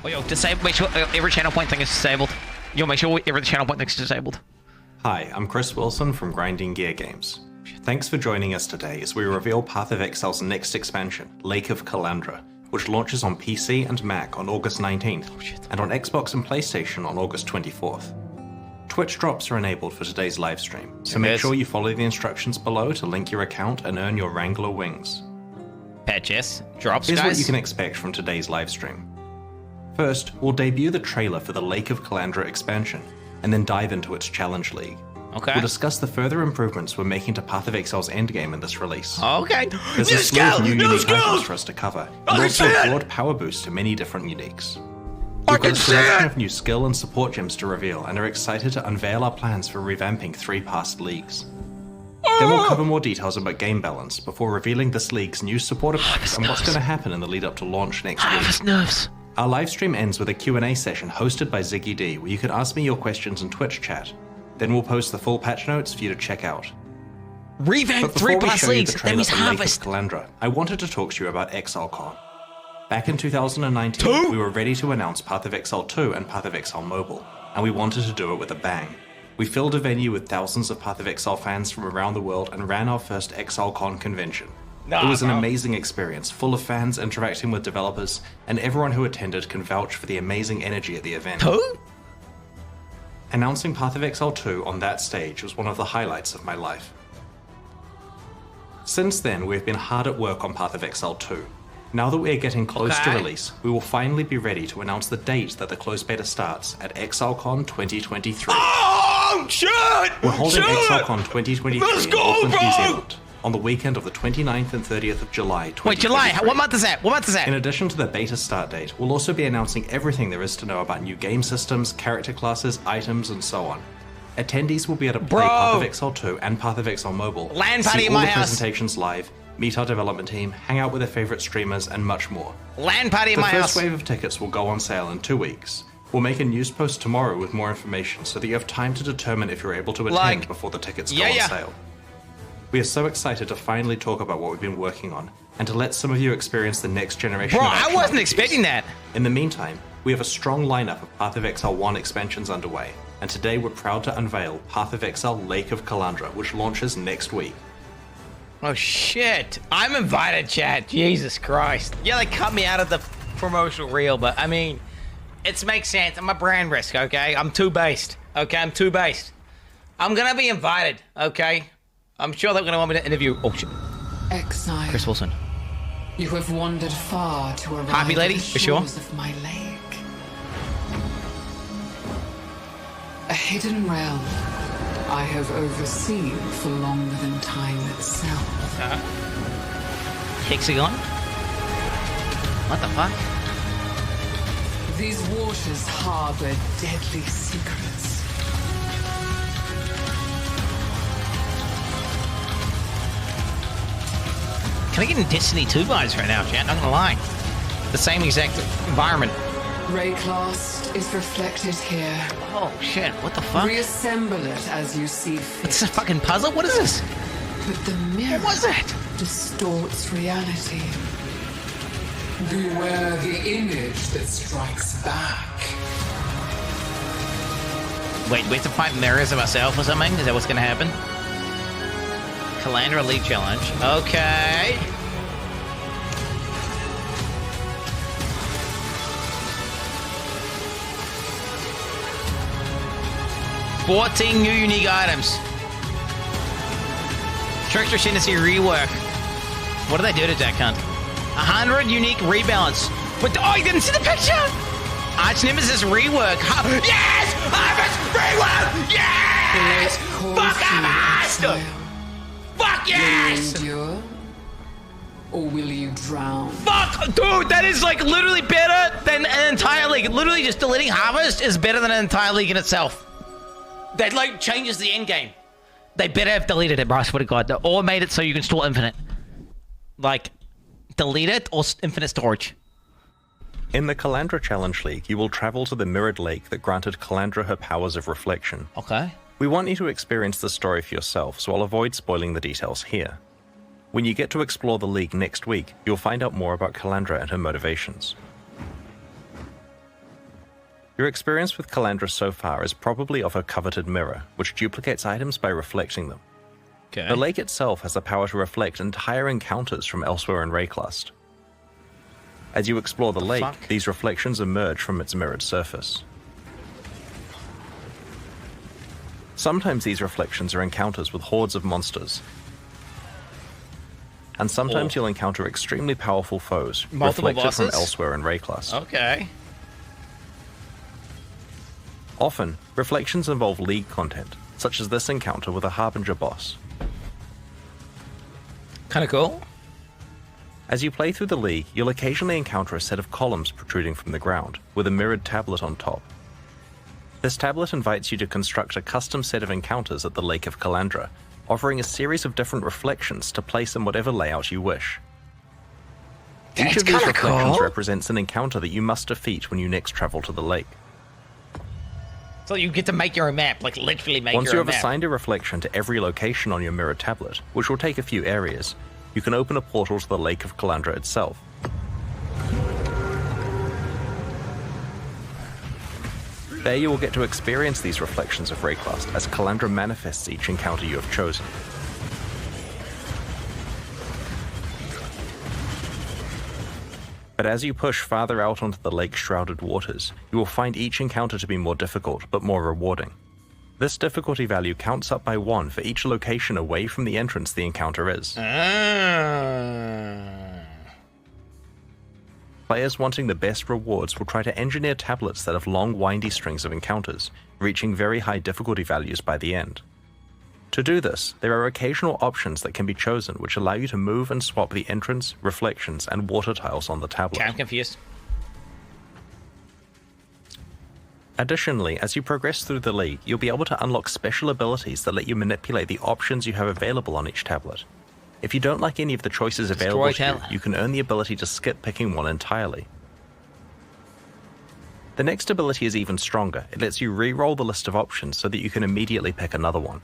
Oh, yo, disable. Make sure every channel point thing is disabled. Yo, make sure every channel point thing is disabled. Hi, I'm Chris Wilson from Grinding Gear Games. Thanks for joining us today as we reveal Path of Exile's next expansion, Lake of Kalandra, which launches on PC and Mac on August 19th, and on Xbox and PlayStation on August 24th. Twitch drops are enabled for today's livestream, so make sure you follow the instructions below to link your account and earn your Wrangler wings. Patches, drops, Here's guys. what you can expect from today's livestream. First, we'll debut the trailer for the Lake of Kalandra expansion, and then dive into its Challenge League. Okay. We'll discuss the further improvements we're making to Path of Exile's endgame in this release. Okay. There's a slew of new unique items for us to cover, and also a broad power boost to many different uniques. We've got a selection of new skill and support gems to reveal, and are excited to unveil our plans for revamping 3 past leagues. Then we'll cover more details about game balance before revealing this league's new supporter packs and what's going to happen in the lead up to launch next week. Nerves. Our livestream ends with a Q&A session hosted by Ziggy D, where you can ask me your questions in Twitch chat. Then we'll post the full patch notes for you to check out. Revamp But 3 before we plus show you leagues. the That trailer means for Lake of harvest. Kalandra, I wanted to talk to you about ExileCon. Back in 2019, we were ready to announce Path of Exile 2 and Path of Exile Mobile, and we wanted to do it with a bang. We filled a venue with thousands of Path of Exile fans from around the world and ran our first ExileCon convention. It was an amazing experience, full of fans interacting with developers, and everyone who attended can vouch for the amazing energy at the event. Who? Announcing Path of Exile 2 on that stage was one of the highlights of my life. Since then, we've been hard at work on Path of Exile 2. Now that we are getting close to release, we will finally be ready to announce the date that the closed beta starts at ExileCon 2023. Oh, shit! We're holding ExileCon 2023 Let's in go, Auckland, bro! New Zealand, on the weekend of the 29th and 30th of July 2023. Wait, July? What month is that? What month is that? In addition to the beta start date, we'll also be announcing everything there is to know about new game systems, character classes, items, and so on. Attendees will be able to play Path of Exile 2 and Path of Exile Mobile, LAN party see in all my the house. presentations live, meet our development team, hang out with their favorite streamers, and much more. LAN party in The my first house. wave of tickets will go on sale in 2 weeks. We'll make a news post tomorrow with more information so that you have time to determine if you're able to attend before the tickets go on sale. We are so excited to finally talk about what we've been working on, and to let some of you experience the next generation Bro, of action I wasn't RPGs. expecting that. In the meantime, we have a strong lineup of Path of Exile 1 expansions underway, and today we're proud to unveil Path of Exile Lake of Kalandra, which launches next week. Oh, shit. I'm invited, chat. Jesus Christ. Yeah, they cut me out of the promotional reel, but I mean, it makes sense. I'm a brand risk, okay? I'm too based. Okay, I'm too based. I'm gonna be invited, okay? I'm sure they're gonna want me to interview. Oh, shit. Exile. Chris Wilson. You have wandered far to arrive Happy lady, at the for sure. shores of my lake. A hidden realm I have overseen for longer than time itself. Hexagon? What the fuck? These waters harbor deadly secrets. Can I get in Destiny 2 vibes right now, chat? Not gonna lie. The same exact environment. Rayclast is reflected here. Oh, shit. What the fuck? Reassemble it as you see fit. It's a fucking puzzle? What is this? But the mirror What was that? distorts reality. Beware the image that strikes back. Wait, we have to fight mirrors of ourselves or something? Is that what's gonna happen? Kalandra League Challenge. Okay. $14 new unique items. Trickster Fantasy rework. What do they do to that cunt? 100 unique rebalance. But oh, you didn't see the picture? Archnemesis rework. Yes! Harvest rework! Yes! Fuck Harvest! Fuck yes! Will you endure? Or will you drown? Fuck, dude, that is like literally better than an entire league. Literally just deleting Harvest is better than an entire league in itself. That like changes the end game. They better have deleted it, bro, I swear to God. Or made it so you can store infinite. Like, delete it or infinite storage. In the Kalandra Challenge League, you will travel to the mirrored lake that granted Kalandra her powers of reflection. Okay. We want you to experience the story for yourself, so I'll avoid spoiling the details here. When you get to explore the league next week, you'll find out more about Kalandra and her motivations. Your experience with Kalandra so far is probably of a coveted mirror, which duplicates items by reflecting them. Okay. The lake itself has the power to reflect entire encounters from elsewhere in Rayclust. As you explore the lake, these reflections emerge from its mirrored surface. Sometimes these reflections are encounters with hordes of monsters. And sometimes you'll encounter extremely powerful foes, Multiple reflected bosses? from elsewhere in Rayclust. Okay. Often, reflections involve League content, such as this encounter with a Harbinger boss. Kind of cool. As you play through the League, you'll occasionally encounter a set of columns protruding from the ground, with a mirrored tablet on top. This tablet invites you to construct a custom set of encounters at the Lake of Kalandra, offering a series of different reflections to place in whatever layout you wish. Each of these reflections represents an encounter that you must defeat when you next travel to the lake. So you get to make your own map, like literally make Once your you own have map. assigned a reflection to every location on your mirror tablet, which will take a few areas, you can open a portal to the Lake of Kalandra itself. There you will get to experience these reflections of Rayclust as Kalandra manifests each encounter you have chosen. But as you push farther out onto the lake-shrouded waters, you will find each encounter to be more difficult, but more rewarding. This difficulty value counts up by 1 for each location away from the entrance the encounter is. Players wanting the best rewards will try to engineer tablets that have long, windy strings of encounters, reaching very high difficulty values by the end. To do this, there are occasional options that can be chosen which allow you to move and swap the entrance, reflections, and water tiles on the tablet. Okay, I'm confused. Additionally, as you progress through the league, you'll be able to unlock special abilities that let you manipulate the options you have available on each tablet. If you don't like any of the choices available to you, you can earn the ability to skip picking one entirely. The next ability is even stronger. It lets you re-roll the list of options so that you can immediately pick another one.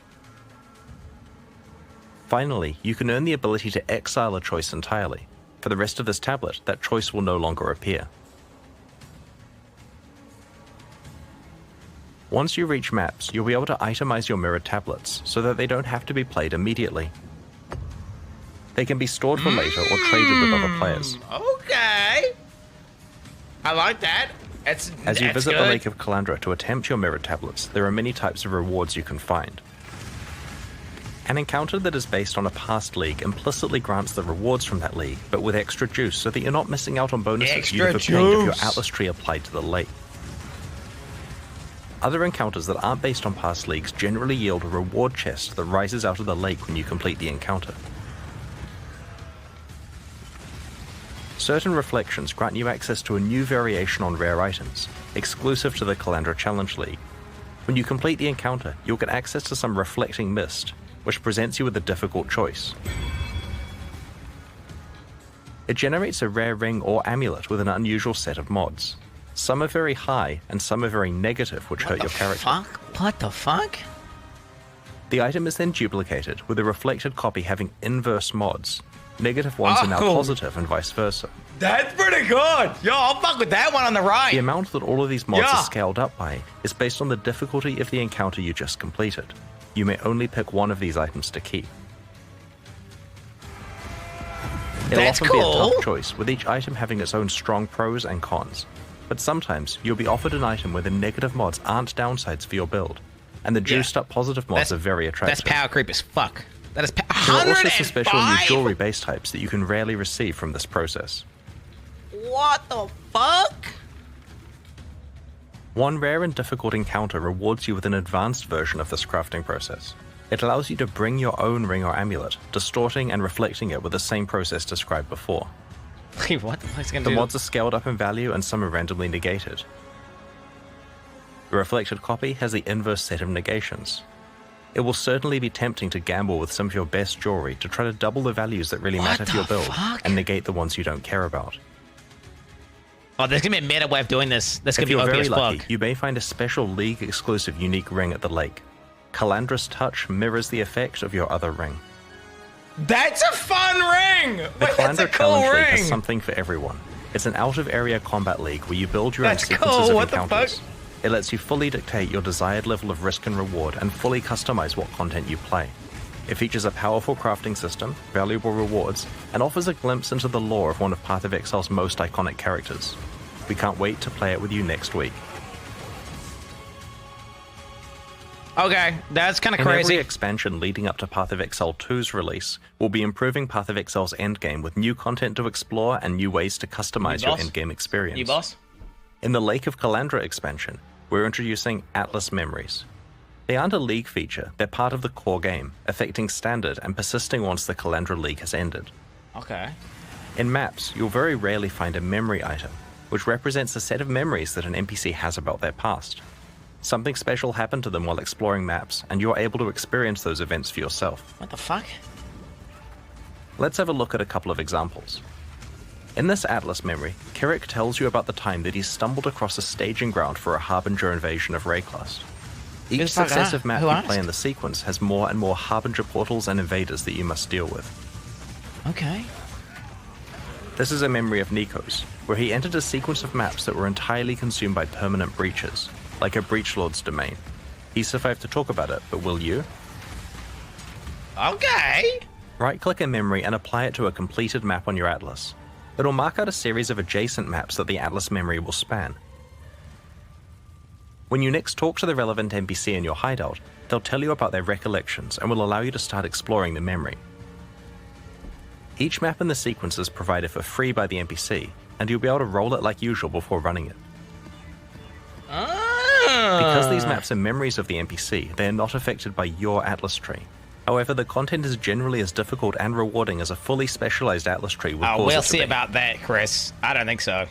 Finally, you can earn the ability to exile a choice entirely. For the rest of this tablet, that choice will no longer appear. Once you reach maps, you'll be able to itemize your mirrored tablets so that they don't have to be played immediately. They can be stored for later or traded with other players. Okay. I like that. As you visit the Lake of Kalandra to attempt your mirrored tablets, there are many types of rewards you can find. An encounter that is based on a past league implicitly grants the rewards from that league, but with extra juice so that you're not missing out on bonuses you'd have obtained if your Atlas tree applied to the lake. Other encounters that aren't based on past leagues generally yield a reward chest that rises out of the lake when you complete the encounter. Certain reflections grant you access to a new variation on rare items, exclusive to the Kalandra Challenge League. When you complete the encounter, you'll get access to some reflecting mist, which presents you with a difficult choice. It generates a rare ring or amulet with an unusual set of mods. Some are very high, and some are very negative, which hurt your character. What the fuck? The item is then duplicated, with a reflected copy having inverse mods. Negative ones are now positive, and vice versa. That's pretty good. Yo, I'll fuck with that one on the right. The amount that all of these mods are scaled up by is based on the difficulty of the encounter you just completed. You may only pick one of these items to keep. It'll often be a tough choice, with each item having its own strong pros and cons. But sometimes you'll be offered an item where the negative mods aren't downsides for your build, and the juiced up positive mods are very attractive. That's power creep as fuck. That is There are also some special new jewelry base types that you can rarely receive from this process. What the fuck? One rare and difficult encounter rewards you with an advanced version of this crafting process. It allows you to bring your own ring or amulet, distorting and reflecting it with the same process described before. Wait, what the fuck's gonna do? The mods are scaled up in value and some are randomly negated. The reflected copy has the inverse set of negations. It will certainly be tempting to gamble with some of your best jewelry to try to double the values that really matter for your build and negate the ones you don't care about. Oh, there's gonna be a meta way of doing this. That's gonna If be you're OP very as lucky, fuck. you may find a special League-exclusive unique ring at the lake. Kalandra's Touch mirrors the effect of your other ring. That's a fun ring! The Wait, that's a Kalandra cool Challenge League ring! has something for everyone. It's an out-of-area combat league where you build your own That's sequences cool, of what the encounters. fuck? It lets you fully dictate your desired level of risk and reward and fully customize what content you play. It features a powerful crafting system, valuable rewards, and offers a glimpse into the lore of one of Path of Exile's most iconic characters. We can't wait to play it with you next week. Okay, that's kind of In crazy. every expansion leading up to Path of Exile 2's release, we'll be improving Path of Exile's endgame with new content to explore and new ways to customize your endgame experience. You boss? In the Lake of Kalandra expansion, we're introducing Atlas Memories. They aren't a League feature, they're part of the core game, affecting standard and persisting once the Kalandra League has ended. Okay. In maps, you'll very rarely find a memory item, which represents a set of memories that an NPC has about their past. Something special happened to them while exploring maps, and you're able to experience those events for yourself. What the fuck? Let's have a look at a couple of examples. In this Atlas memory, Kirik tells you about the time that he stumbled across a staging ground for a Harbinger invasion of Rayclust. Each Who's that guy? successive map Who you asked? play in the sequence has more and more Harbinger portals and invaders that you must deal with. Okay. This is a memory of Nikos, where he entered a sequence of maps that were entirely consumed by permanent breaches, like a Breachlord's domain. He survived to talk about it, but will you? Okay. Right-click a memory and apply it to a completed map on your Atlas. It'll mark out a series of adjacent maps that the Atlas memory will span. When you next talk to the relevant NPC in your hideout, they'll tell you about their recollections and will allow you to start exploring the memory. Each map in the sequence is provided for free by the NPC, and you'll be able to roll it like usual before running it. Because these maps are memories of the NPC, they are not affected by your Atlas tree. However, the content is generally as difficult and rewarding as a fully specialized Atlas tree would cause We'll it to see be. about that, Chris. I don't think so.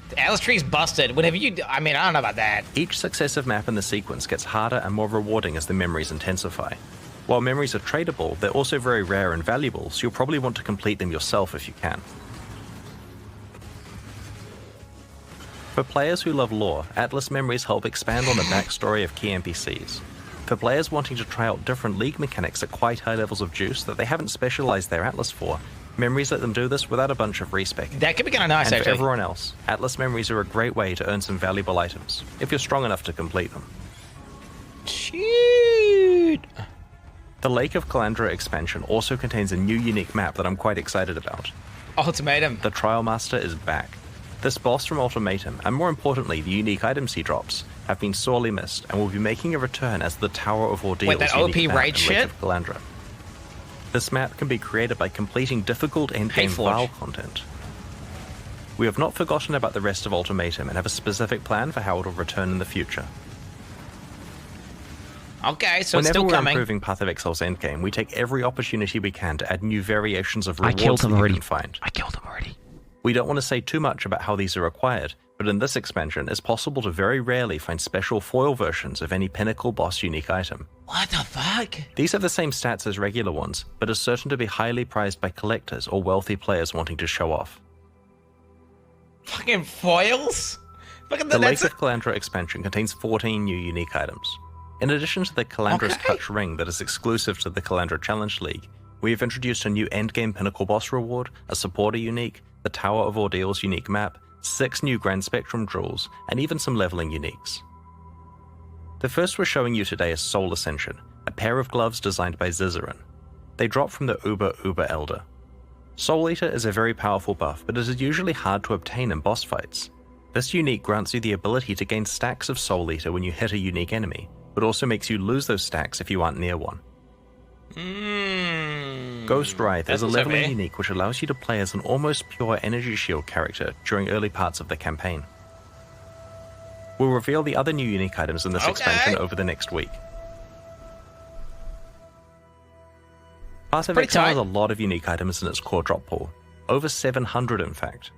The Atlas tree's busted. Whatever you do, I mean, I don't know about that. Each successive map in the sequence gets harder and more rewarding as the memories intensify. While memories are tradable, they're also very rare and valuable, so you'll probably want to complete them yourself if you can. For players who love lore, Atlas memories help expand on the backstory of key NPCs. For players wanting to try out different League mechanics at quite high levels of juice that they haven't specialized their Atlas for, memories let them do this without a bunch of respec. That could be kind of nice, And for actually. everyone else, Atlas memories are a great way to earn some valuable items, if you're strong enough to complete them. Shoot. The Lake of Kalandra expansion also contains a new unique map that I'm quite excited about. Ultimatum. The Trial Master is back. This boss from Ultimatum, and more importantly the unique items he drops, have been sorely missed and will be making a return as the Tower of Ordeals Wait, that unique OP map raid in Lake shit? of Kalandra. This map can be created by completing difficult endgame Hateforge. Val content. We have not forgotten about the rest of Ultimatum and have a specific plan for how it will return in the future. Okay, so it's Whenever still we're coming. improving Path of Exile's endgame, we take every opportunity we can to add new variations of rewards killed him that you already. can find. I killed him already. We don't want to say too much about how these are acquired, but in this expansion, it's possible to very rarely find special foil versions of any pinnacle boss unique item. What the fuck? These have the same stats as regular ones, but are certain to be highly prized by collectors or wealthy players wanting to show off. Fucking foils? Fucking The Lake that's of Kalandra expansion contains 14 new unique items. In addition to the Kalandra's Okay. Touch Ring that is exclusive to the Kalandra Challenge League, we have introduced a new endgame pinnacle boss reward, a supporter unique, the Tower of Ordeals unique map, 6 new Grand Spectrum jewels, and even some leveling uniques. The first we're showing you today is Soul Ascension, a pair of gloves designed by Zizaran. They drop from the Uber Elder. Soul Eater is a very powerful buff, but it is usually hard to obtain in boss fights. This unique grants you the ability to gain stacks of Soul Eater when you hit a unique enemy, but also makes you lose those stacks if you aren't near one. Ghost Wraith is a That's leveling okay. unique which allows you to play as an almost pure energy shield character during early parts of the campaign. We'll reveal the other new unique items in this Okay. expansion over the next week. Path of pretty Exile tight. has a lot of unique items in its core drop pool, over 700 in fact.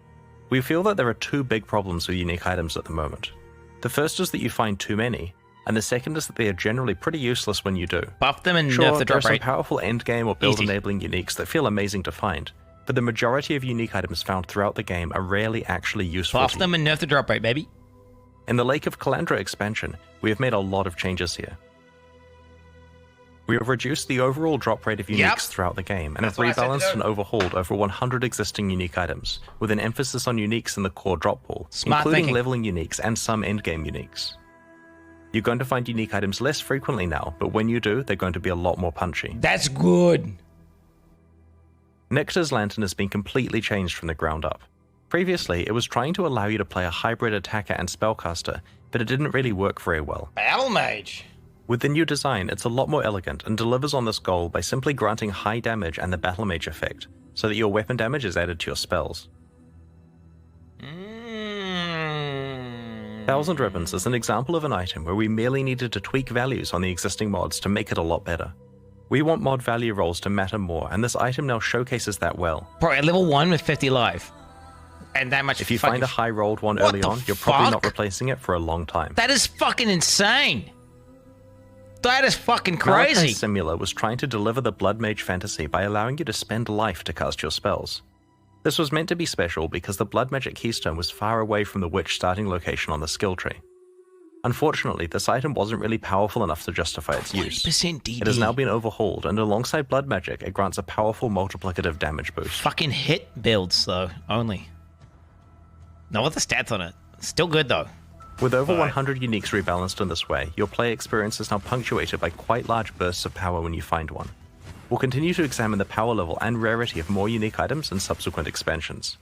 We feel that there are 2 big problems with unique items at the moment. The first is that you find too many, and the second is that they are generally pretty useless when you do. Buff them and Sure, nerf the there are drop some rate. powerful endgame or build Easy. enabling uniques that feel amazing to find, but the majority of unique items found throughout the game are rarely actually useful Buff to them you. and nerf the drop rate, baby. In the Lake of Kalandra expansion, we have made a lot of changes here. We have reduced the overall drop rate of uniques throughout the game, and have rebalanced and overhauled over 100 existing unique items, with an emphasis on uniques in the core drop pool, including leveling uniques and some endgame uniques. You're going to find unique items less frequently now, but when you do, they're going to be a lot more punchy. That's good. Nectar's Lantern has been completely changed from the ground up. Previously, it was trying to allow you to play a hybrid attacker and spellcaster, but it didn't really work very well. Battle Mage. With the new design, it's a lot more elegant and delivers on this goal by simply granting high damage and the Battle Mage effect, so that your weapon damage is added to your spells. Thousand Ribbons is an example of an item where we merely needed to tweak values on the existing mods to make it a lot better. We want mod value rolls to matter more, and this item now showcases that well. Bro, at level 1 with 50 life. And that much. If you find a high rolled one early on, you're probably not replacing it for a long time. That is fucking insane. That is fucking crazy. Malachi's Simula was trying to deliver the Blood Mage fantasy by allowing you to spend life to cast your spells. This was meant to be special because the Blood Magic Keystone was far away from the Witch starting location on the skill tree. Unfortunately, this item wasn't really powerful enough to justify its use. DD. It has now been overhauled, and alongside Blood Magic, it grants a powerful multiplicative damage boost. Fucking hit builds, though, only. No other stats on it. Still good, though. With over 100 uniques rebalanced in this way, your play experience is now punctuated by quite large bursts of power when you find one. We'll continue to examine the power level and rarity of more unique items in subsequent expansions.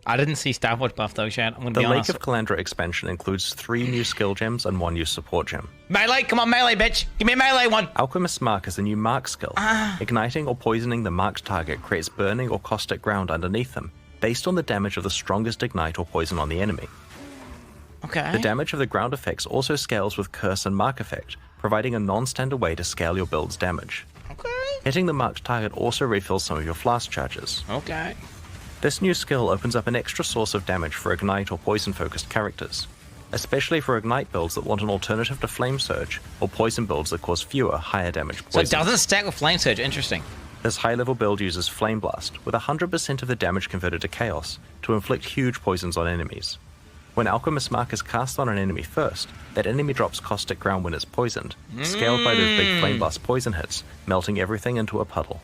I didn't see Starwatch buff though, Shad. I'm gonna be honest. The Lake of Kalandra expansion includes 3 new skill gems and 1 new support gem. Melee, come on, melee, bitch! Give me a melee one! Alchemist's Mark is a new mark skill. Igniting or poisoning the marked target creates burning or caustic ground underneath them, based on the damage of the strongest ignite or poison on the enemy. Okay. The damage of the ground effects also scales with Curse and Mark effect, providing a non-standard way to scale your build's damage. Okay. Hitting the marked target also refills some of your flask charges. Okay. This new skill opens up an extra source of damage for Ignite or Poison-focused characters, especially for Ignite builds that want an alternative to Flame Surge, or Poison builds that cause fewer, higher damage poisons. So it doesn't stack with Flame Surge, interesting. This high-level build uses Flame Blast, with 100% of the damage converted to Chaos, to inflict huge poisons on enemies. When Alchemist's Mark is cast on an enemy first, that enemy drops Caustic Ground when it's poisoned, scaled by those big Flame Blast poison hits, melting everything into a puddle.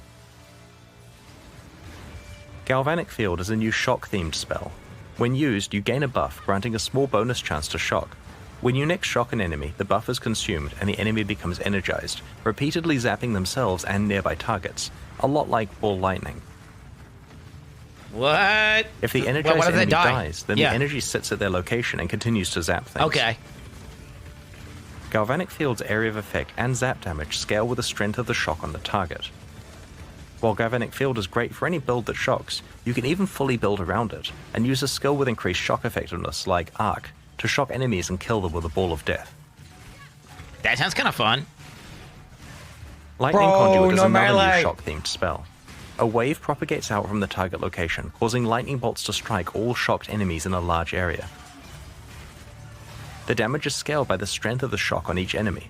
Galvanic Field is a new shock-themed spell. When used, you gain a buff, granting a small bonus chance to shock. When you next shock an enemy, the buff is consumed and the enemy becomes energized, repeatedly zapping themselves and nearby targets, a lot like Ball Lightning. What? If the energized enemy dies, then the energy sits at their location and continues to zap things. Okay. Galvanic Field's area of effect and zap damage scale with the strength of the shock on the target. While Galvanic Field is great for any build that shocks, you can even fully build around it, and use a skill with increased shock effectiveness like Arc to shock enemies and kill them with a ball of death. That sounds kind of fun. Lightning Conduit is another new shock-themed spell. A wave propagates out from the target location, causing lightning bolts to strike all shocked enemies in a large area. The damage is scaled by the strength of the shock on each enemy.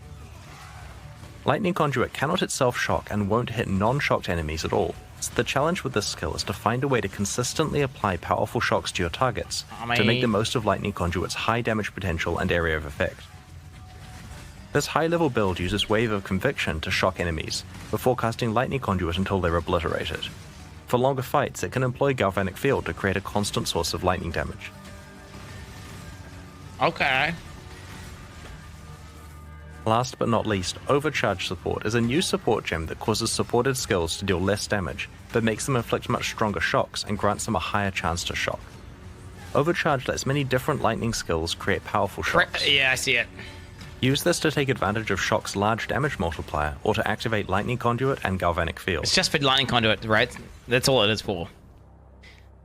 Lightning Conduit cannot itself shock and won't hit non-shocked enemies at all, so the challenge with this skill is to find a way to consistently apply powerful shocks to your targets to make the most of Lightning Conduit's high damage potential and area of effect. This high-level build uses Wave of Conviction to shock enemies, before casting Lightning Conduit until they're obliterated. For longer fights, it can employ Galvanic Field to create a constant source of lightning damage. Okay. Last but not least, Overcharge Support is a new support gem that causes supported skills to deal less damage, but makes them inflict much stronger shocks and grants them a higher chance to shock. Overcharge lets many different lightning skills create powerful shocks. Yeah, I see it. Use this to take advantage of Shock's large damage multiplier, or to activate Lightning Conduit and Galvanic Field. It's just for Lightning Conduit, right? That's all it is for.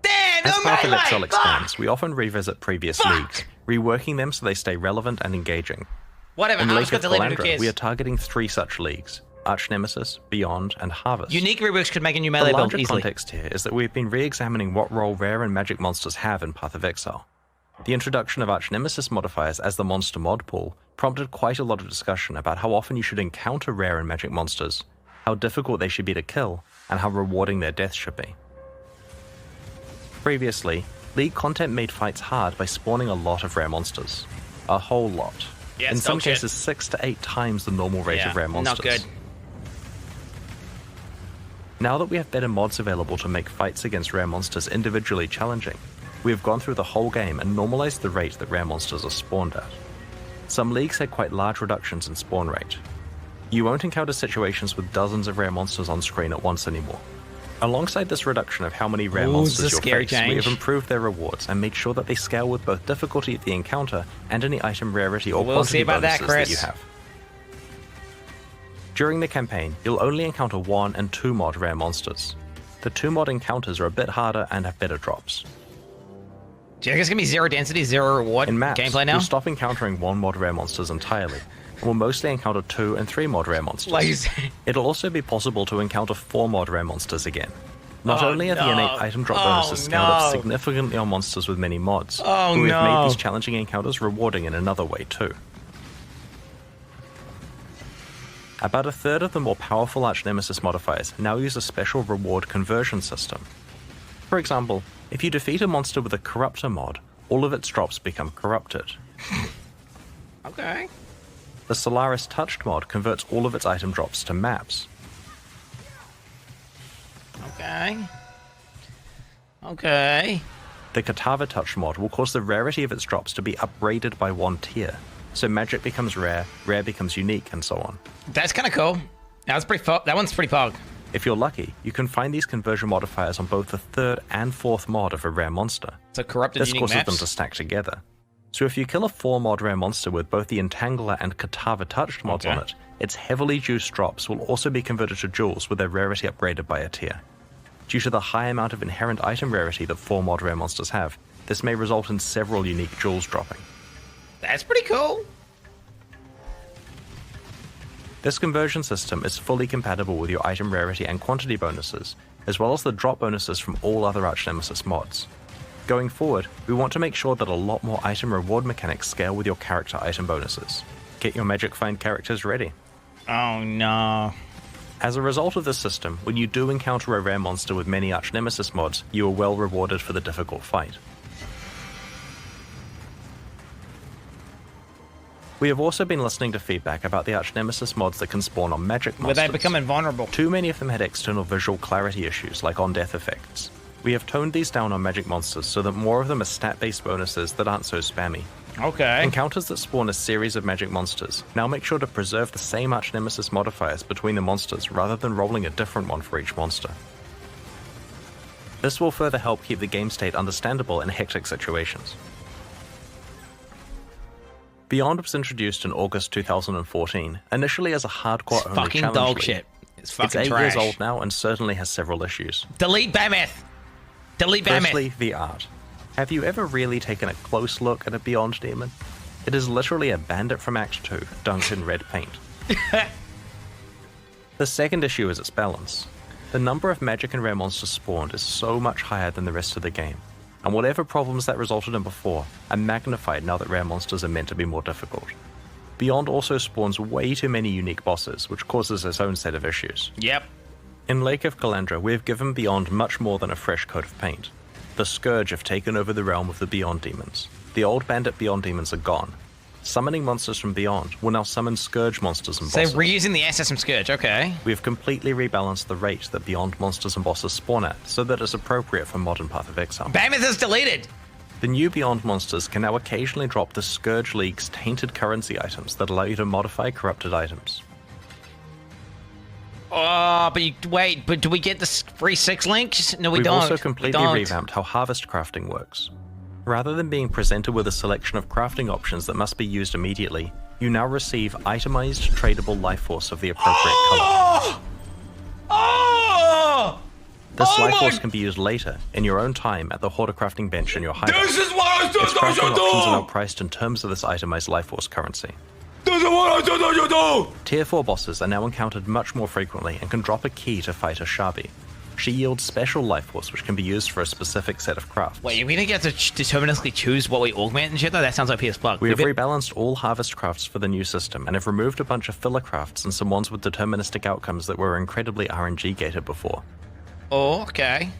Damn, as Path of Exile expands, we often revisit previous leagues, reworking them so they stay relevant and engaging. Whatever, In I'm Lake just of going to leave it, who Kalandra, cares? we are targeting 3 such leagues: Archnemesis, Beyond, and Harvest. Unique reworks could make a new melee build build easily. The easily. larger context here is that we've been re-examining what role rare and magic monsters have in Path of Exile. The introduction of Archnemesis modifiers as the monster mod pool prompted quite a lot of discussion about how often you should encounter rare and magic monsters, how difficult they should be to kill, and how rewarding their death should be. Previously, League content made fights hard by spawning a lot of rare monsters. A whole lot. Yeah, in it's some dog shit. cases 6 to 8 times the normal rate of rare monsters. Not good. Now that we have better mods available to make fights against rare monsters individually challenging, we have gone through the whole game and normalized the rate that rare monsters are spawned at. Some leagues had quite large reductions in spawn rate. You won't encounter situations with dozens of rare monsters on screen at once anymore. Alongside this reduction of how many rare monsters you'll face, we have improved their rewards and made sure that they scale with both difficulty of the encounter and any item rarity or quantity bonuses that you have. During the campaign, you'll only encounter 1 and 2 mod rare monsters. The 2 mod encounters are a bit harder and have better drops. Do you think it's going to be 0 density, 0 reward in maps, gameplay now? You'll stop encountering 1 mod rare monsters entirely, and will mostly encounter 2 and 3 mod rare monsters. It'll also be possible to encounter 4 mod rare monsters again. Not only are the innate item drop bonuses scaled up significantly on monsters with many mods, but we've made these challenging encounters rewarding in another way too. About a third of the more powerful Archnemesis modifiers now use a special reward conversion system. For example, if you defeat a monster with a Corruptor mod, all of its drops become corrupted. Okay. The Solaris Touched mod converts all of its item drops to maps. Okay. The Katava Touch mod will cause the rarity of its drops to be upgraded by 1 tier, so magic becomes rare, rare becomes unique, and so on. That's kind of cool. That one's pretty pog. If you're lucky, you can find these conversion modifiers on both the 3rd and 4th mod of a rare monster. So corrupted this unique causes maps? them to stack together. So if you kill a 4 mod rare monster with both the Entangler and Katava Touched mods on it, its heavily juiced drops will also be converted to jewels with their rarity upgraded by a tier. Due to the high amount of inherent item rarity that 4 mod rare monsters have, this may result in several unique jewels dropping. That's pretty cool. This conversion system is fully compatible with your item rarity and quantity bonuses, as well as the drop bonuses from all other Archnemesis mods. Going forward, we want to make sure that a lot more item reward mechanics scale with your character item bonuses. Get your Magic Find characters ready. Oh no. As a result of this system, when you do encounter a rare monster with many Archnemesis mods, you are well rewarded for the difficult fight. We have also been listening to feedback about the Archnemesis mods that can spawn on magic monsters. Where they become invulnerable. Too many of them had external visual clarity issues, like on-death effects. We have toned these down on magic monsters so that more of them are stat-based bonuses that aren't so spammy. Okay. Encounters that spawn a series of magic monsters now make sure to preserve the same Archnemesis modifiers between the monsters rather than rolling a different one for each monster. This will further help keep the game state understandable in hectic situations. Beyond was introduced in August 2014, initially as a hardcore only fucking challenge dog league. shit. It's fucking It's 8 trash. years old now and certainly has several issues. Delete Behemoth. Delete Behemoth. Firstly, the art. Have you ever really taken a close look at a Beyond Demon? It is literally a bandit from Act 2, dunked in red paint. The second issue is its balance. The number of magic and rare monsters spawned is so much higher than the rest of the game, and whatever problems that resulted in before are magnified now that rare monsters are meant to be more difficult. Beyond also spawns way too many unique bosses, which causes its own set of issues. Yep. In Lake of Kalandra, we have given Beyond much more than a fresh coat of paint. The Scourge have taken over the realm of the Beyond Demons. The old bandit Beyond Demons are gone. Summoning monsters from Beyond will now summon Scourge monsters and So bosses. reusing the assets from Scourge, okay. We have completely rebalanced the rate that Beyond monsters and bosses spawn at, so that it's appropriate for modern Path of Exile. Behemoth is deleted! The new Beyond monsters can now occasionally drop the Scourge League's tainted currency items that allow you to modify corrupted items. Oh, but do we get the free 6 links? No, we We've don't. also completely revamped how harvest crafting works. Rather than being presented with a selection of crafting options that must be used immediately, you now receive itemized tradable life force of the appropriate color. Oh! This life force can be used later, in your own time, at the horticrafting bench in your hideout. This is what I Its crafting options are now do! priced in terms of this itemized life force currency. This is what I do! Tier 4 bosses are now encountered much more frequently and can drop a key to fight a Shabi. She yields special life force which can be used for a specific set of crafts. Wait, we didn't get to deterministically choose what we augment and shit though? That sounds like PS Plug. We have rebalanced all harvest crafts for the new system and have removed a bunch of filler crafts and some ones with deterministic outcomes that were incredibly RNG gated before. Oh, okay.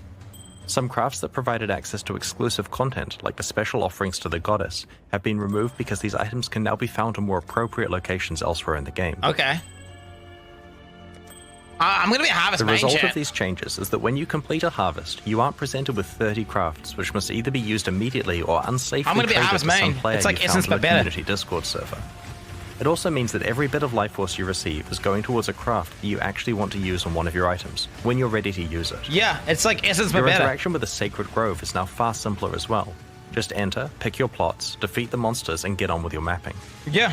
Some crafts that provided access to exclusive content, like the special offerings to the goddess, have been removed because these items can now be found in more appropriate locations elsewhere in the game. Okay. I'm gonna be a harvest The main, result chat. of these changes is that when you complete a harvest, you aren't presented with 30 crafts, which must either be used immediately or unsafely I'm gonna be a traded harvest to some main. player It's like you Essence, found on but a better. community Discord server. It also means that every bit of life force you receive is going towards a craft that you actually want to use on one of your items, when you're ready to use it. Yeah, it's like Essence, but Your better. interaction with the Sacred Grove is now far simpler as well. Just enter, pick your plots, defeat the monsters, and get on with your mapping. Yeah.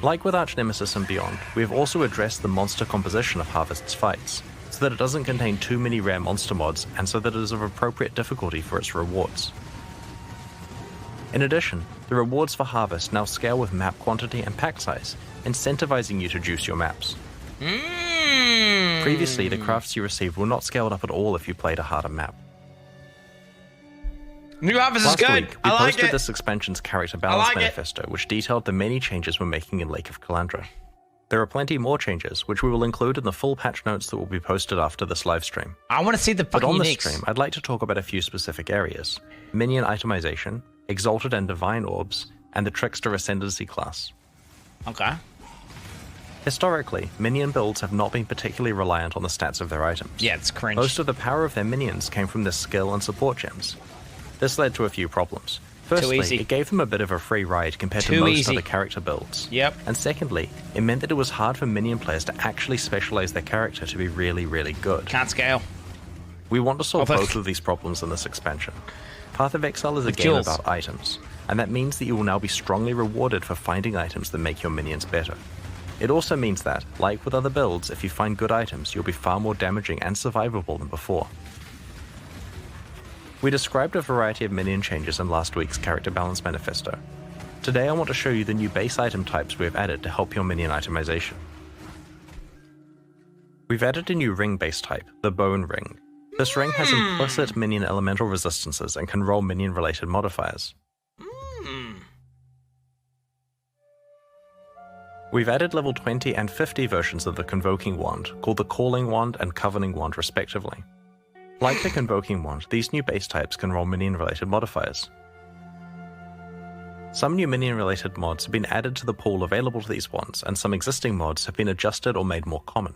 Like with Archnemesis and beyond, we have also addressed the monster composition of Harvest's fights, so that it doesn't contain too many rare monster mods and so that it is of appropriate difficulty for its rewards. In addition, the rewards for Harvest now scale with map quantity and pack size, incentivizing you to juice your maps. Previously, the crafts you received were not scaled up at all if you played a harder map. New Harvest is Last good. week, we I like posted it. this expansion's character balance like it. manifesto, which detailed the many changes we're making in Lake of Kalandra. There are plenty more changes, which we will include in the full patch notes that will be posted after this livestream. I want to see the But fucking on this uniques. stream, I'd like to talk about a few specific areas: minion itemization, Exalted and Divine Orbs, and the Trickster Ascendancy class. Okay. Historically, minion builds have not been particularly reliant on the stats of their items. Yeah, it's cringe. Most of the power of their minions came from their skill and support gems. This led to a few problems. Firstly, easy. it gave them a bit of a free ride compared to Too most easy. other character builds. Yep. And secondly, it meant that it was hard for minion players to actually specialize their character to be really, really good. Can't scale. We want to solve Oh, both of these problems in this expansion. Path of Exile is a With game jewels. about items, and that means that you will now be strongly rewarded for finding items that make your minions better. It also means that, like with other builds, if you find good items, you'll be far more damaging and survivable than before. We described a variety of minion changes in last week's Character Balance Manifesto. Today I want to show you the new base item types we have added to help your minion itemization. We've added a new ring base type, the Bone Ring. This ring has implicit minion elemental resistances and can roll minion related modifiers. We've added level 20 and 50 versions of the Convoking Wand, called the Calling Wand and Covening Wand respectively. Like the Convoking Wand, these new base types can roll minion-related modifiers. Some new minion-related mods have been added to the pool available to these wands, and some existing mods have been adjusted or made more common.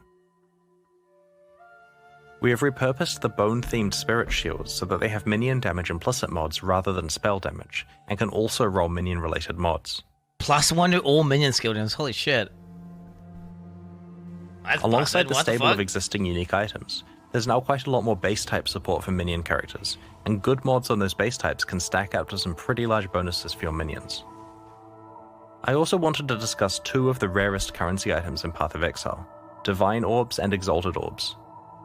We have repurposed the bone-themed spirit shields so that they have minion damage implicit mods rather than spell damage, and can also roll minion-related mods. +1 to all minion skill gems. Holy shit. That's Alongside busted. the What stable fuck? of existing unique items, there's now quite a lot more base type support for minion characters, and good mods on those base types can stack up to some pretty large bonuses for your minions. I also wanted to discuss two of the rarest currency items in Path of Exile, Divine Orbs and Exalted Orbs.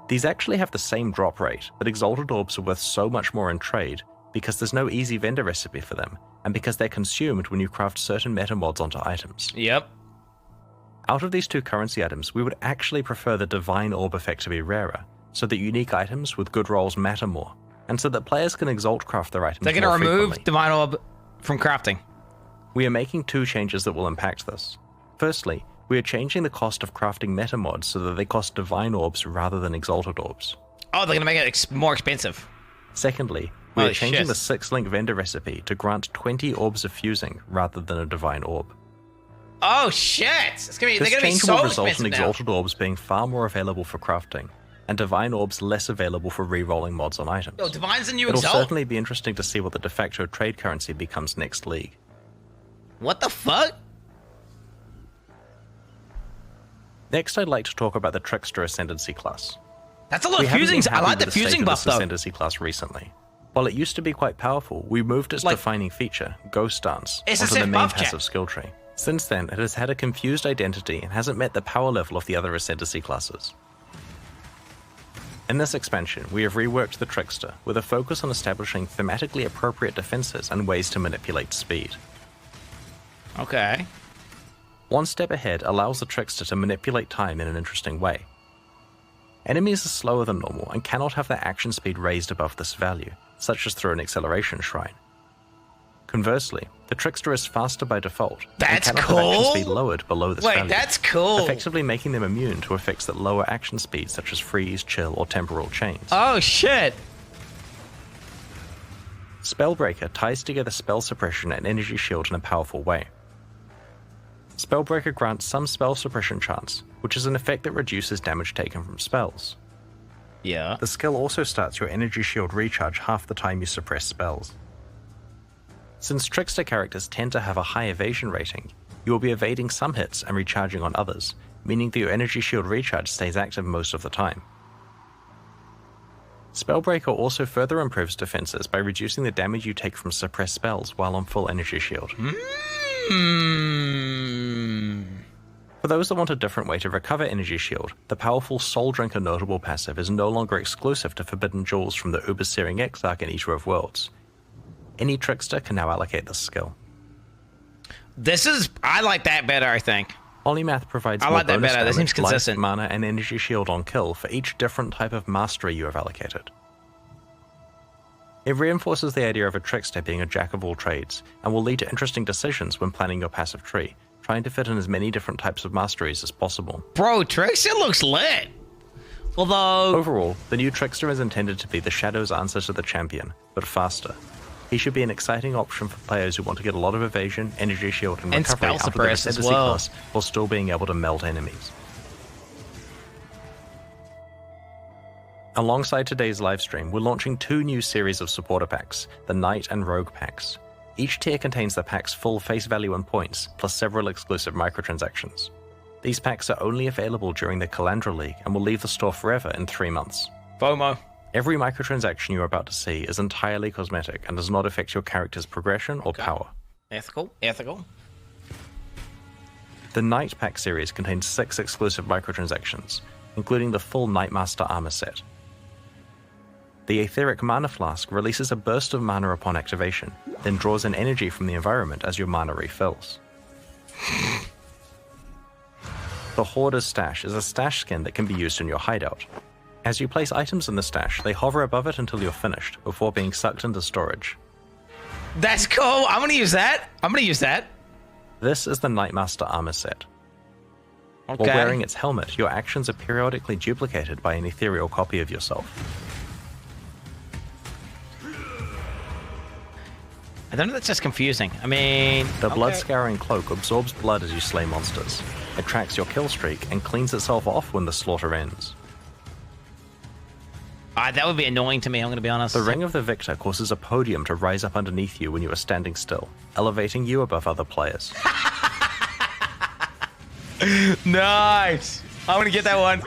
These actually have the same drop rate, but Exalted Orbs are worth so much more in trade because there's no easy vendor recipe for them, and because they're consumed when you craft certain meta mods onto items. Yep. Out of these two currency items, we would actually prefer the Divine Orb effect to be rarer, so that unique items with good rolls matter more, and so that players can exalt craft their items They're going to more remove frequently. Divine Orb from crafting. We are making two changes that will impact this. Firstly, we are changing the cost of crafting meta mods so that they cost Divine Orbs rather than Exalted Orbs. Oh, they're going to make it more expensive. Secondly, we Holy are changing shit. the 6-link vendor recipe to grant 20 Orbs of Fusing rather than a Divine Orb. Oh shit! It's gonna be. This They're gonna be change so will result in expensive now. Exalted Orbs being far more available for crafting, and Divine Orbs less available for re-rolling mods on items. Yo, Divine's the new It'll Exalt. certainly be interesting to see what the de facto trade currency becomes next league. What the fuck? Next, I'd like to talk about the Trickster Ascendancy class. That's a lot We of haven't been fusings. I happy like with the state fusing of buff this though. Ascendancy class recently. While it used to be quite powerful, we moved its Like, defining feature, Ghost Dance, it's onto a the main buff check. passive skill tree. Since then, it has had a confused identity and hasn't met the power level of the other Ascendancy classes. In this expansion, we have reworked the Trickster with a focus on establishing thematically appropriate defenses and ways to manipulate speed. Okay. One step ahead allows the Trickster to manipulate time in an interesting way. Enemies are slower than normal and cannot have their action speed raised above this value, such as through an acceleration shrine. Conversely, the Trickster is faster by default That's and cannot have action cool. speed lowered below this Wait, value, that's cool. effectively making them immune to effects that lower action speed such as freeze, chill, or temporal chains. Oh shit! Spellbreaker ties together spell suppression and energy shield in a powerful way. Spellbreaker grants some spell suppression chance, which is an effect that reduces damage taken from spells. Yeah. The skill also starts your energy shield recharge half the time you suppress spells. Since Trickster characters tend to have a high evasion rating, you will be evading some hits and recharging on others, meaning that your energy shield recharge stays active most of the time. Spellbreaker also further improves defenses by reducing the damage you take from suppressed spells while on full energy shield. For those that want a different way to recover energy shield, the powerful Soul Drinker notable passive is no longer exclusive to Forbidden Jewels from the Uber-Searing Exarch and Eater of Worlds. Any Trickster can now allocate this skill. I like that better, I think. Polymath provides more like that bonus better. That damage, seems consistent. life, mana, and energy shield on kill for each different type of mastery you have allocated. It reinforces the idea of a Trickster being a jack of all trades, and will lead to interesting decisions when planning your passive tree, trying to fit in as many different types of masteries as possible. Bro, Trickster looks lit. Although... Overall, the new Trickster is intended to be the Shadow's answer to the Champion, but faster. He should be an exciting option for players who want to get a lot of evasion, energy shield, and recovery spell out of the suppress as Ascendancy well. class while still being able to melt enemies. Alongside today's livestream, we're launching 2 new series of supporter packs, the Knight and Rogue packs. Each tier contains the pack's full face value and points, plus several exclusive microtransactions. These packs are only available during the Kalandra League and will leave the store forever in 3 months. FOMO. Every microtransaction you're about to see is entirely cosmetic and does not affect your character's progression or power. Ethical. The Knight Pack series contains 6 exclusive microtransactions, including the full Knightmaster armor set. The Aetheric Mana Flask releases a burst of mana upon activation, then draws in energy from the environment as your mana refills. The Hoarder's Stash is a stash skin that can be used in your hideout. As you place items in the stash, they hover above it until you're finished, before being sucked into storage. That's cool. I'm gonna use that. This is the Knightmaster armor set. Okay. While wearing its helmet, your actions are periodically duplicated by an ethereal copy of yourself. I don't know, that's just confusing. I mean... The Blood-Scouring Cloak absorbs blood as you slay monsters. It tracks your kill streak and cleans itself off when the slaughter ends. That would be annoying to me, I'm going to be honest. The Ring of the Victor causes a podium to rise up underneath you when you are standing still, elevating you above other players. Nice! I'm going to get that one.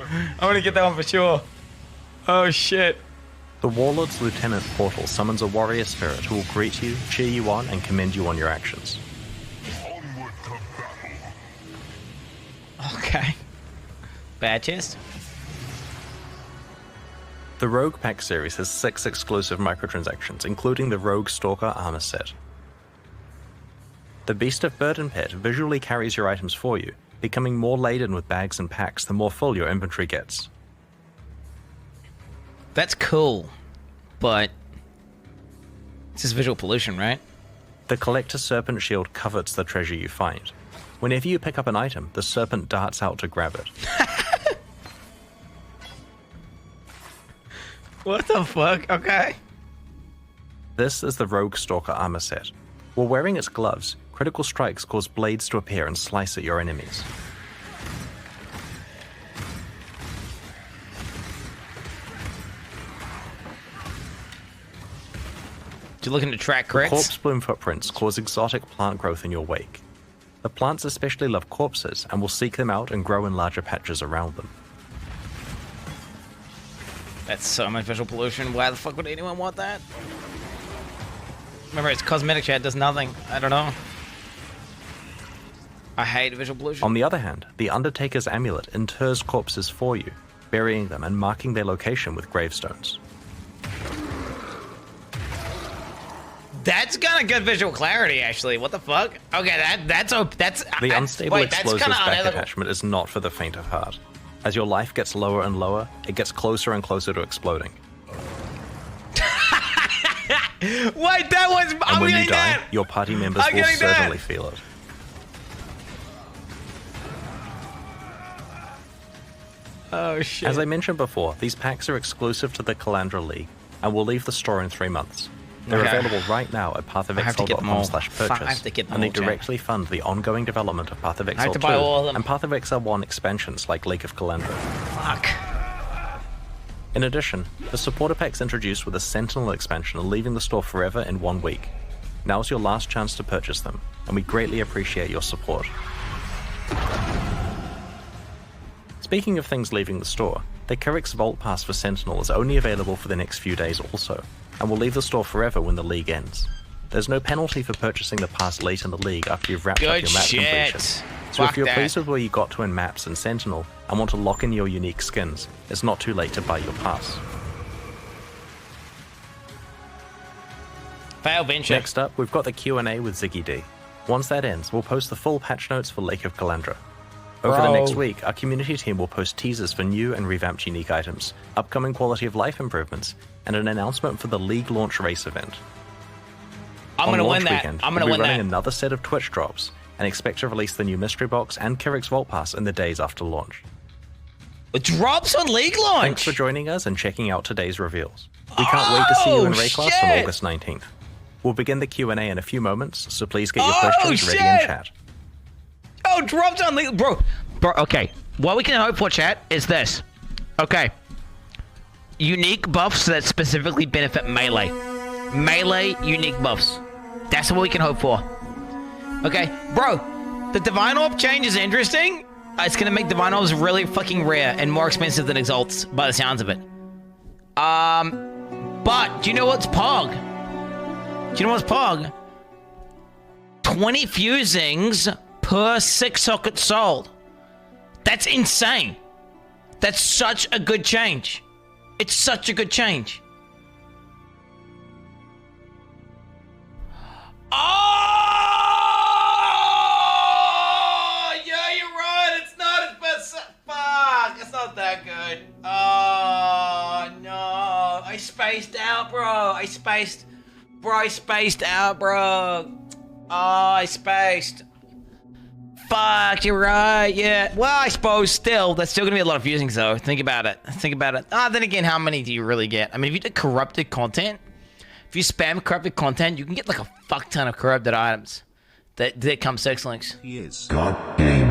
For sure. Oh, shit. The Warlord's Lieutenant Portal summons a warrior spirit who will greet you, cheer you on, and commend you on your actions. Okay. Bad chest. The Rogue Pack series has 6 exclusive microtransactions, including the Rogue Stalker armor set. The Beast of Burden Pit visually carries your items for you, becoming more laden with bags and packs the more full your inventory gets. That's cool, but this is visual pollution, right? The Collector Serpent Shield covets the treasure you find. Whenever you pick up an item, the serpent darts out to grab it. What the fuck? Okay. This is the Rogue Stalker armor set. While wearing its gloves, critical strikes cause blades to appear and slice at your enemies. You looking to track crits? Corpse bloom footprints cause exotic plant growth in your wake. The plants especially love corpses and will seek them out and grow in larger patches around them. That's so much visual pollution. Why the fuck would anyone want that? Remember, it's cosmetic, chat. Does nothing. I don't know. I hate visual pollution. On the other hand, the Undertaker's Amulet inters corpses for you, burying them and marking their location with gravestones. That's kind of good visual clarity, actually. What the fuck? Okay, that's The unstable wait, that's explosives kinda back unethical. attachment is not for the faint of heart. As your life gets lower and lower, it gets closer and closer to exploding. Wait, that was. And I'm when you getting die, that. your party members I'm will getting that. certainly feel it. Oh shit. As I mentioned before, these packs are exclusive to the Kalandra League and will leave the store in 3 months. They're Okay. available right now at I have to get them all. pathofexl.com/purchase, Fuck, I have to get them and they all, Jack. directly fund the ongoing development of Path of I have Exile to 2 buy all of them. and Path of Exile 1 expansions like Lake of Kalandra. Fuck. In addition, the supporter packs introduced with the Sentinel expansion are leaving the store forever in 1 week. Now's your last chance to purchase them, and we greatly appreciate your support. Speaking of things leaving the store, the Kyrix Vault Pass for Sentinel is only available for the next few days also, and will leave the store forever when the league ends. There's no penalty for purchasing the pass late in the league after you've wrapped up Good your map shit. completion. So Fuck if you're that. pleased with where you got to in maps and Sentinel and want to lock in your unique skins, it's not too late to buy your pass. Fail venture. Next up, we've got the Q&A with Ziggy D. Once that ends, we'll post the full patch notes for Lake of Kalandra. Over the next week, our community team will post teasers for new and revamped unique items, upcoming quality of life improvements, and an announcement for the League launch race event. I'm On gonna launch win that. weekend, I'm gonna we'll be win running that. another set of Twitch drops, and expect to release the new Mystery Box and Kyrix Vault Pass in the days after launch. It drops on League launch. Thanks for joining us and checking out today's reveals. We can't wait to see you in Ray Class on shit. August 19th. We'll begin the Q&A in a few moments, so please get your Oh, questions ready in shit. chat. Oh, dropped on League, bro. Okay, what we can hope for, chat, is this. Okay, unique buffs that specifically benefit melee. Melee unique buffs. That's what we can hope for. Okay, bro. The Divine Orb change is interesting. It's gonna make Divine Orbs really fucking rare and more expensive than Exalts, by the sounds of it. But do you know what's Pog? Do you know what's Pog? 20 fusings per 6 sockets sold. That's insane. That's such a good change. It's such a good change. Oh! Yeah, you're right. It's not as best. Fuck. It's not that good. Oh, no. I spaced out, bro. I spaced out, bro. Oh, I spaced. Fuck, you're right, yeah. Well, I suppose still, that's still gonna be a lot of fusings though. Think about it. Then again, how many do you really get? I mean, if you do corrupted content, if you spam corrupted content, you can get like a fuck ton of corrupted items that come 6 links. He is God game.